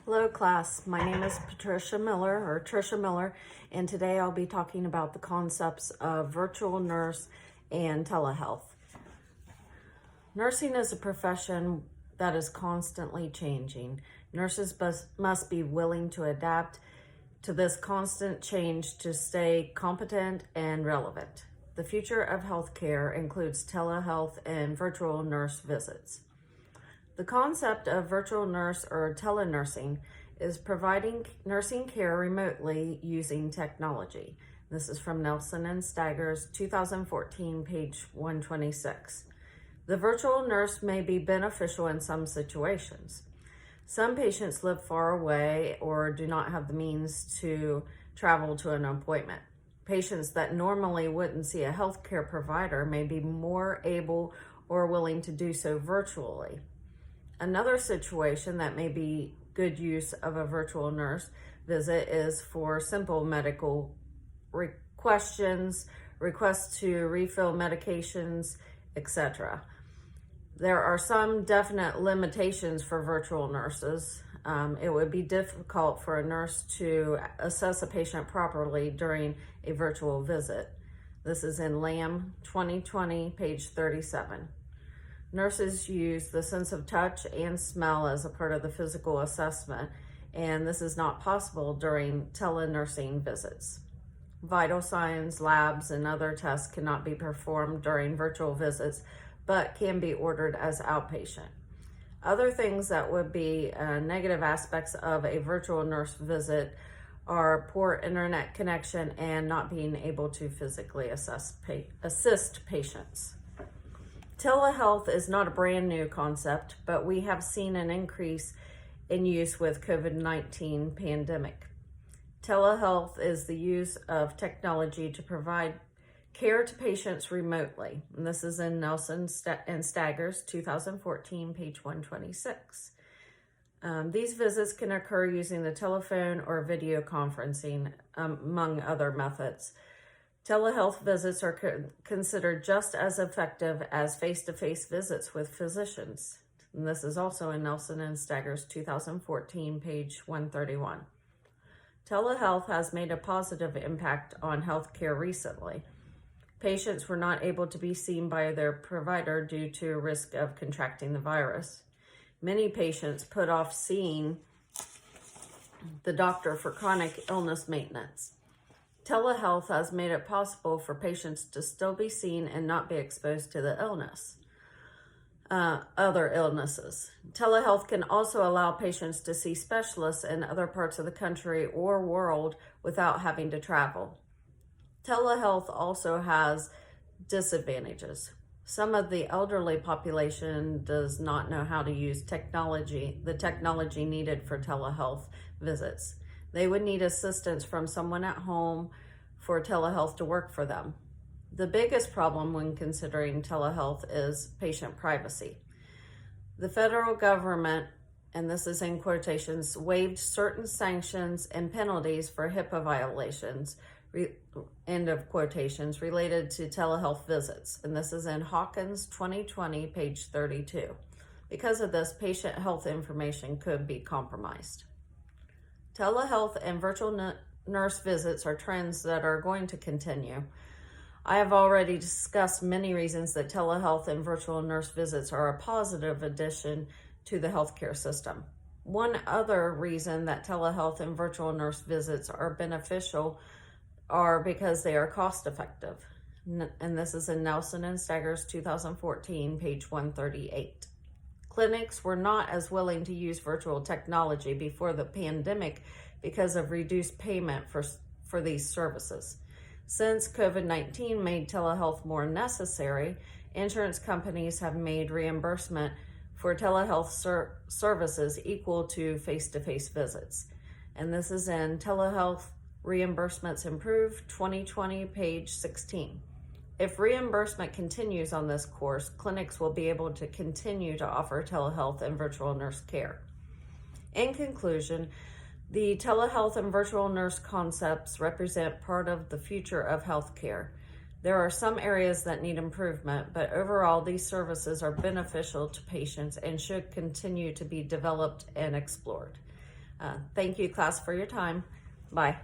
Hello class, my name is Tricia Miller, and today I'll be talking about the concepts of virtual nurse and telehealth. Nursing is a profession that is constantly changing. Nurses must be willing to adapt to this constant change to stay competent and relevant. The future of healthcare includes telehealth and virtual nurse visits. The concept of virtual nurse or telenursing is providing nursing care remotely using technology. This is from Nelson and Stagger's 2014, page 126. The virtual nurse may be beneficial in some situations. Some patients live far away or do not have the means to travel to an appointment. Patients that normally wouldn't see a healthcare provider may be more able or willing to do so virtually. Another situation that may be good use of a virtual nurse visit is for simple medical questions, requests to refill medications, etc. There are some definite limitations for virtual nurses. It would be difficult for a nurse to assess a patient properly during a virtual visit. This is in Lamb 2020, page 37. Nurses use the sense of touch and smell as a part of the physical assessment, and this is not possible during telenursing visits. Vital signs, labs, and other tests cannot be performed during virtual visits, but can be ordered as outpatient. Other things that would be negative aspects of a virtual nurse visit are poor internet connection and not being able to physically assist patients. Telehealth is not a brand new concept, but we have seen an increase in use with COVID-19 pandemic. Telehealth is the use of technology to provide care to patients remotely. And this is in Nelson and Stagger's 2014, page 126. These visits can occur using the telephone or video conferencing, among other methods. Telehealth visits are considered just as effective as face-to-face visits with physicians. And this is also in Nelson and Stagger's 2014, page 131. Telehealth has made a positive impact on healthcare recently. Patients were not able to be seen by their provider due to risk of contracting the virus. Many patients put off seeing the doctor for chronic illness maintenance. Telehealth has made it possible for patients to still be seen and not be exposed to the other illnesses. Telehealth can also allow patients to see specialists in other parts of the country or world without having to travel. Telehealth also has disadvantages. Some of the elderly population does not know how to use the technology needed for telehealth visits. They would need assistance from someone at home for telehealth to work for them. The biggest problem when considering telehealth is patient privacy. The federal government, and this is in quotations, waived certain sanctions and penalties for HIPAA violations, end of quotations, related to telehealth visits. And this is in Hawkins 2020, page 32. Because of this, patient health information could be compromised. Telehealth and virtual nurse visits are trends that are going to continue. I have already discussed many reasons that telehealth and virtual nurse visits are a positive addition to the healthcare system. One other reason that telehealth and virtual nurse visits are beneficial are because they are cost effective. And this is in Nelson and Stagger's 2014, page 138. Clinics were not as willing to use virtual technology before the pandemic because of reduced payment for these services. Since COVID-19 made telehealth more necessary, insurance companies have made reimbursement for telehealth services equal to face-to-face visits. And this is in Telehealth Reimbursements Improved 2020, page 16. If reimbursement continues on this course, clinics will be able to continue to offer telehealth and virtual nurse care. In conclusion, the telehealth and virtual nurse concepts represent part of the future of healthcare. There are some areas that need improvement, but overall, these services are beneficial to patients and should continue to be developed and explored. Thank you, class, for your time. Bye.